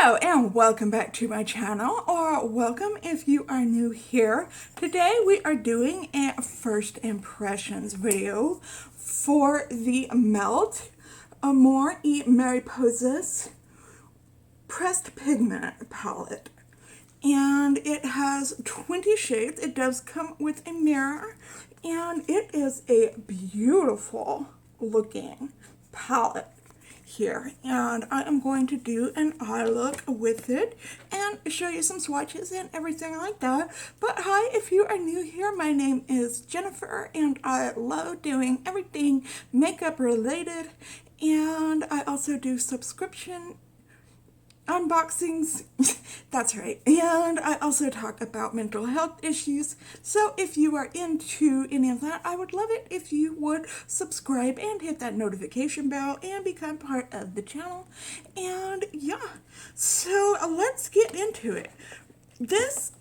Hello and welcome back to my channel, or welcome if you are new here. Today we are doing a first impressions video for the Melt Amor Y Mariposas pressed pigment palette. And it has 20 shades. It does come with a mirror, and it is a beautiful looking palette here, and I am going to do an eye look with it and show you some swatches and everything like that. But hi, if you are new here, my name is Jennifer and I love doing everything makeup related, and I also do subscription unboxings. That's right. And I also talk about mental health issues. So if you are into any of that, I would love it if you would subscribe and hit that notification bell and become part of the channel. And yeah, so let's get into it. This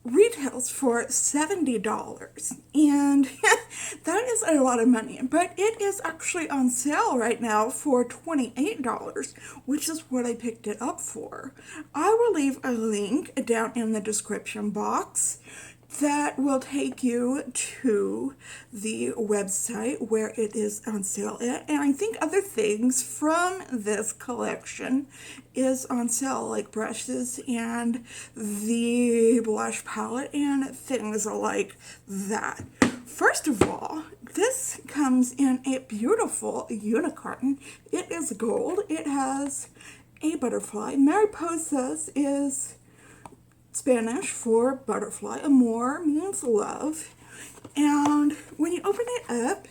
retails for $70, and that is a lot of money, but it is actually on sale right now for $28, which is what I picked it up for. I will leave a link down in the description box that will take you to the website where it is on sale at. And I think other things from this collection is on sale, like brushes and the blush palette and things like that. First of all, this comes in a beautiful unicorn. It is gold. It has a butterfly. Mariposas is Spanish for butterfly. Amor means love. And when you open it up,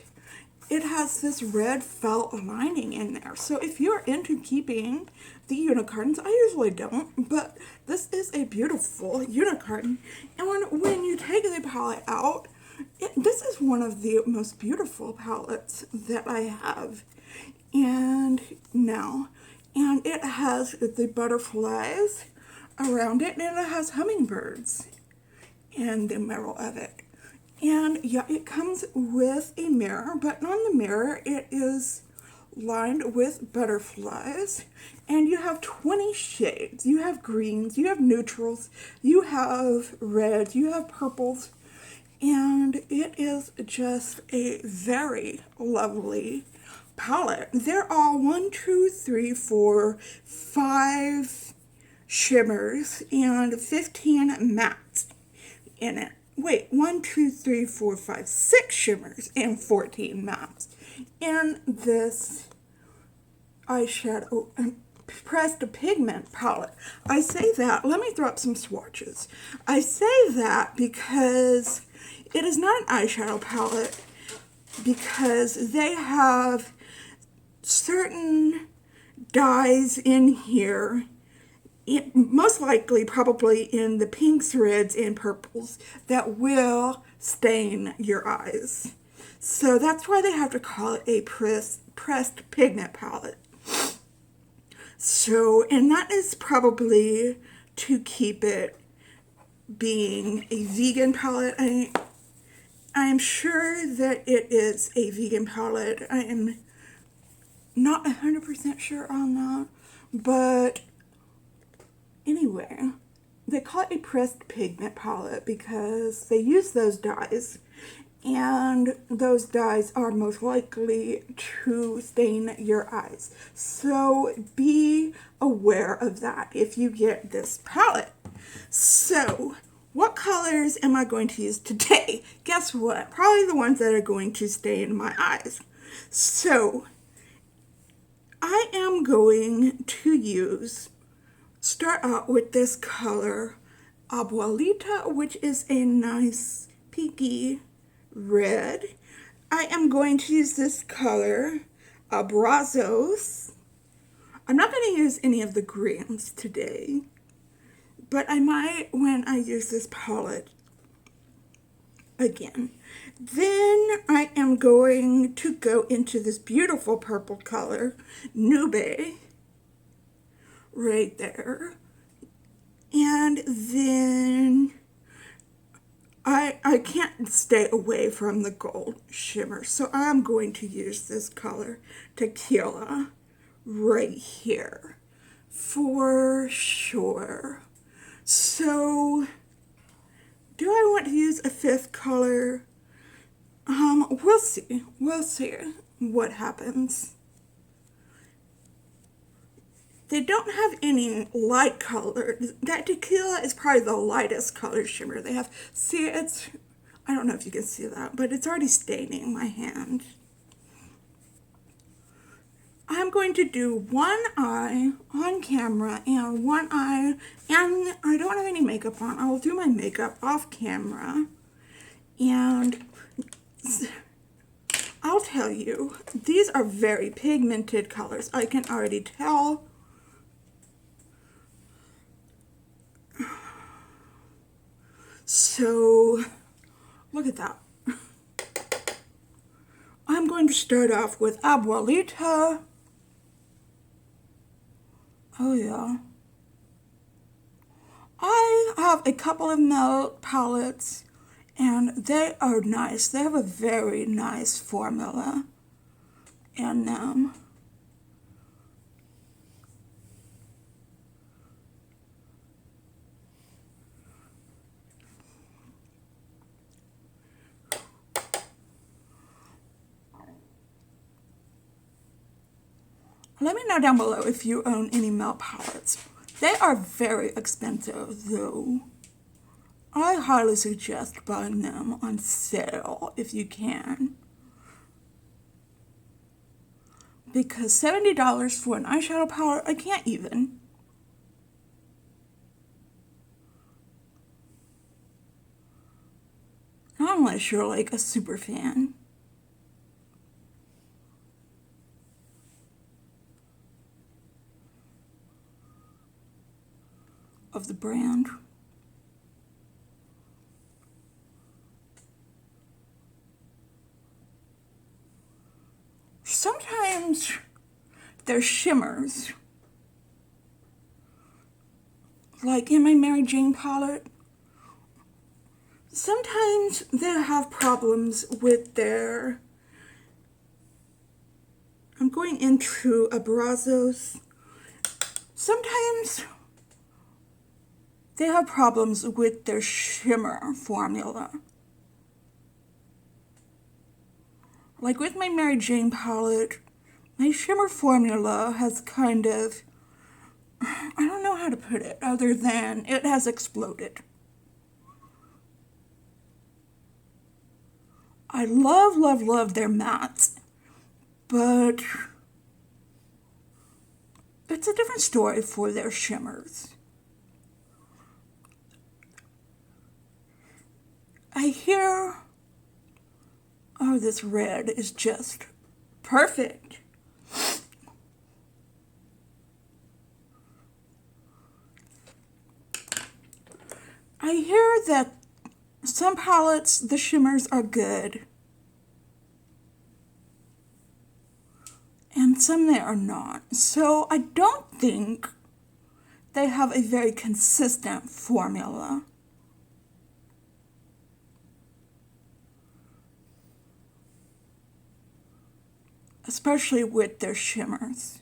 it has this red felt lining in there. So if you're into keeping the unicorns, I usually don't, but this is a beautiful unicorn. And when you take the palette out, this is one of the most beautiful palettes that I have. And it has the butterflies around it, and it has hummingbirds in the middle of it. And yeah, it comes with a mirror, but on the mirror it is lined with butterflies, and you have 20 shades. You have greens, you have neutrals, you have reds, you have purples, and it is just a very lovely palette. There are 5 shimmers and 15 mattes in it. Wait, 6 shimmers and 14 mattes in this eyeshadow pressed pigment palette. I say that, let me throw up some swatches. I say that because it is not an eyeshadow palette, because they have certain dyes in here, most likely probably in the pinks, reds, and purples, that will stain your eyes. So that's why they have to call it a pressed pigment palette. So, and that is probably to keep it being a vegan palette. I am sure that it is a vegan palette. I am not 100% sure on that, but anyway, they call it a pressed pigment palette because they use those dyes, and those dyes are most likely to stain your eyes. So be aware of that if you get this palette. So what colors am I going to use today? Guess what? Probably the ones that are going to stain my eyes. So I am going to start out with this color, Abuelita, which is a nice pinky red. I am going to use this color, Abrazos. I'm not going to use any of the greens today, but I might when I use this palette again. Then I am going to go into this beautiful purple color, Nube, right there. And then I can't stay away from the gold shimmer, so I'm going to use this color, Tequila, right here for sure. So, do I want to use a fifth color? We'll see. We'll see what happens. They don't have any light color. That tequila is probably the lightest color shimmer they have. See, I don't know if you can see that, but it's already staining my hand. I'm going to do one eye on camera and one eye, and I don't have any makeup on. I will do my makeup off camera. And I'll tell you, these are very pigmented colors. I can already tell. So, look at that. I'm going to start off with Abuelita. Oh yeah. I have a couple of melt palettes and they are nice. They have a very nice formula in them. Let me know down below if you own any melt palettes. They are very expensive though. I highly suggest buying them on sale if you can. Because $70 for an eyeshadow palette, I can't even. Not unless you're like a super fan of the brand. Sometimes they're shimmers. Like in my Mary Jane palette, sometimes they have problems with their, I'm going into a Brazos. Sometimes they have problems with their shimmer formula. Like with my Mary Jane palette, my shimmer formula has kind of, I don't know how to put it other than it has exploded. I love, love, love their mattes, but it's a different story for their shimmers. I hear, oh, this red is just perfect. I hear that some palettes, the shimmers are good, and some they are not. So I don't think they have a very consistent formula. Especially with their shimmers.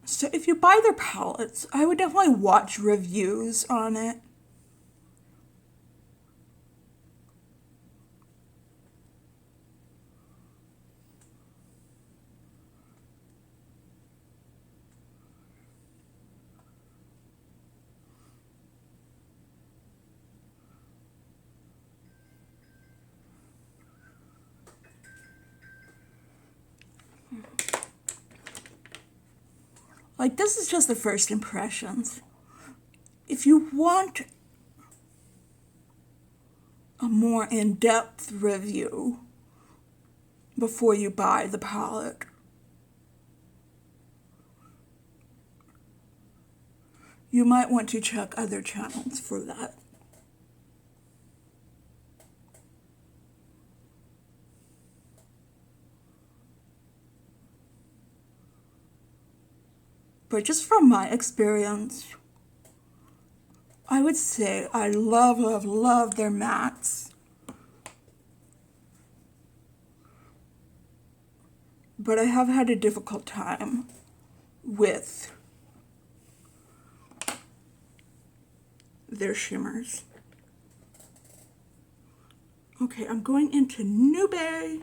So if you buy their palettes, I would definitely watch reviews on it. Like, this is just the first impressions. If you want a more in-depth review before you buy the palette, you might want to check other channels for that. But just from my experience, I would say I love, love, love their mattes. but I have had a difficult time with their shimmers. Okay, I'm going into Nube.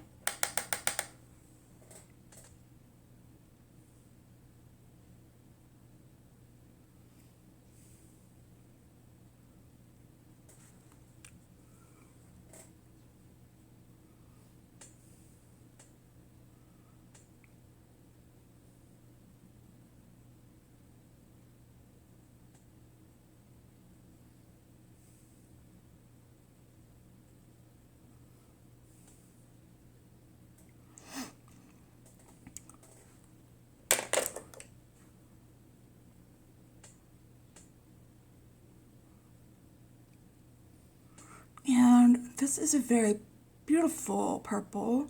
And this is a very beautiful purple.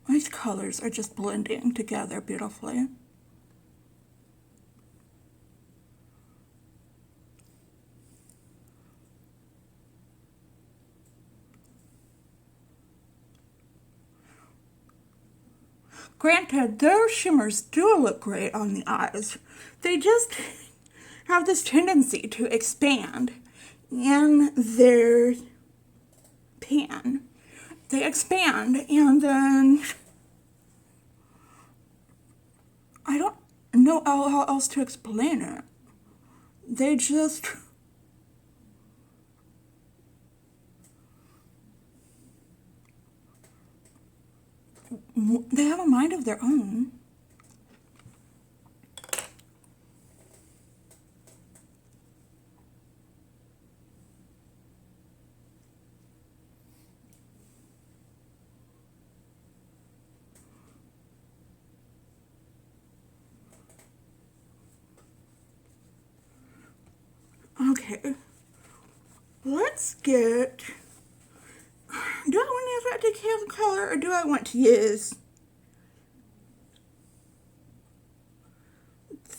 These colors are just blending together beautifully. Granted, those shimmers do look great on the eyes. They just have this tendency to expand in their pan. They expand and then I don't know how else to explain it. They just... they have a mind of their own. Okay, let's get... do I want to use that color or do I want to use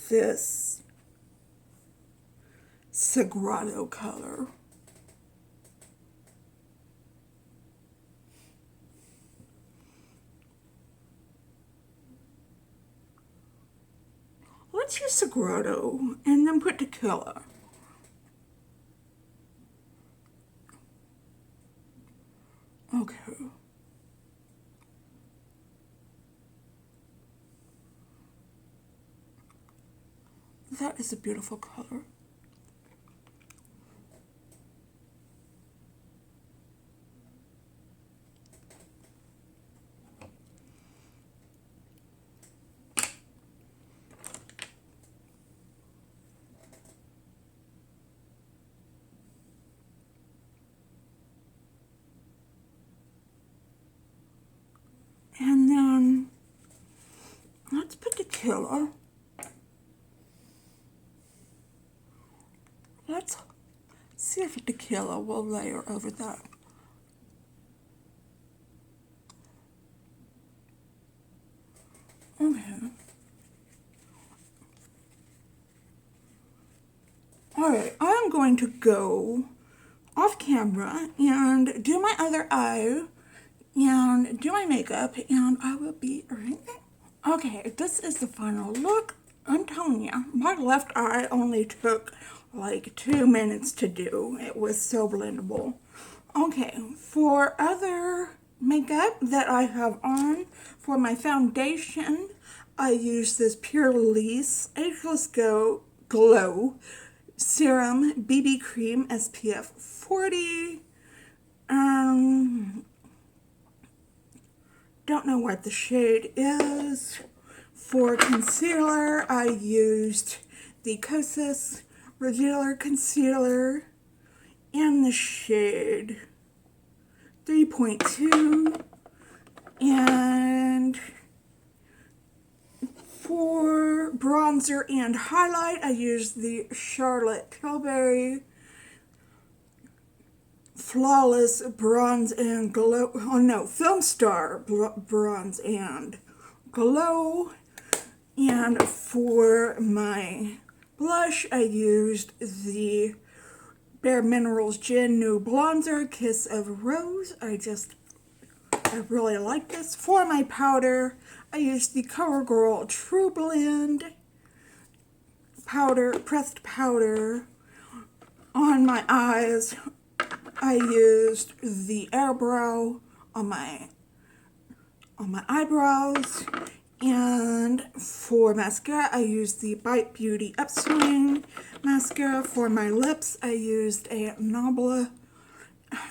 this Sagrado color? Let's use Sagrado and then put Tequila. Okay. That is a beautiful color. And then let's put Tequila. Let's see if Tequila will layer over that. Okay. Alright, I'm going to go off camera and do my other eye and do my makeup, and I will be right back. Okay, this is the final look. I'm telling you, my left eye only took like 2 minutes to do. It was so blendable. Okay, for other makeup that I have on, for my foundation, I use this Pure Release Ageless Glow Serum BB Cream SPF 40. Don't know what the shade is. For concealer, I used the Kosas Revealer Concealer in the shade 3.2. And for bronzer and highlight, I used the Charlotte Tilbury Flawless Bronze and Glow, oh no, Film Star Bronze and Glow. And for my blush, I used the Bare Minerals Gin New Bronzer, Kiss of Rose. I really like this. For my powder, I used the CoverGirl True Blend powder, pressed powder. On my eyes, I used the Airbrow on my eyebrows. And for mascara, I used the Bite Beauty Upswing mascara. For my lips, I used a Nabla.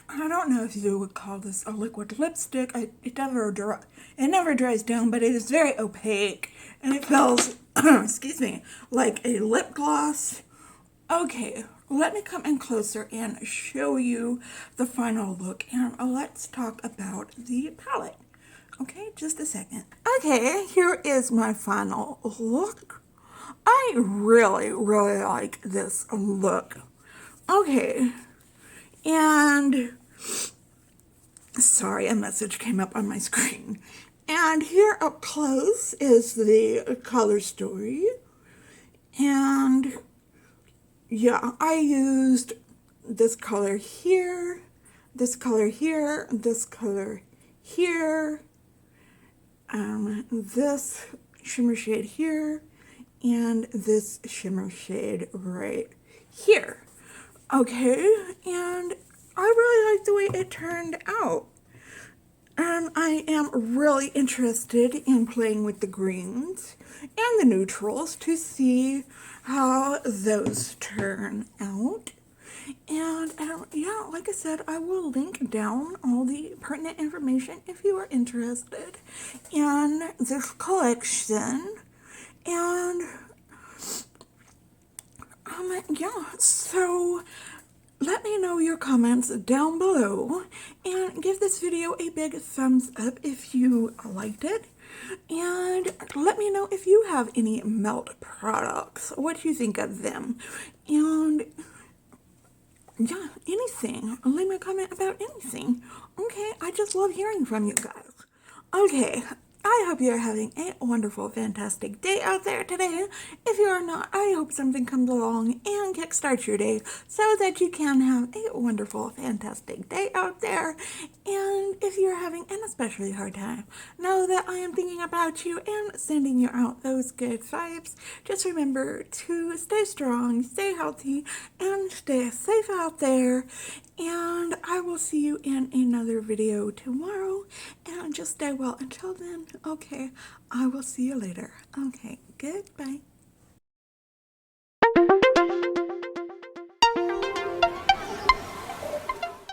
I don't know if you would call this a liquid lipstick. It never dries down, but it is very opaque, and it feels, excuse me, like a lip gloss. Okay, let me come in closer and show you the final look, and let's talk about the palette. Okay, just a second. Okay, here is my final look. I really, really like this look. Okay, and sorry, a message came up on my screen. And here up close is the color story. And yeah, I used this color here, this color here, this color here, this shimmer shade here, and this shimmer shade right here. Okay, and I really like the way it turned out. And I am really interested in playing with the greens and the neutrals to see how those turn out. And yeah, like I said, I will link down all the pertinent information if you are interested in this collection. And yeah, so let me know your comments down below and give this video a big thumbs up if you liked it. And let me know if you have any Melt products, what you think of them. And yeah, anything. Leave me a comment about anything. Okay, I just love hearing from you guys. Okay, I hope you're having a wonderful, fantastic day out there today. If you are not, I hope something comes along and kickstarts your day so that you can have a wonderful, fantastic day out there. And if you're having an especially hard time, know that I am thinking about you and sending you out those good vibes. Just remember to stay strong, stay healthy, and stay safe out there. And I will see you in another video tomorrow. And just stay well until then. Okay, I will see you later. Okay, goodbye.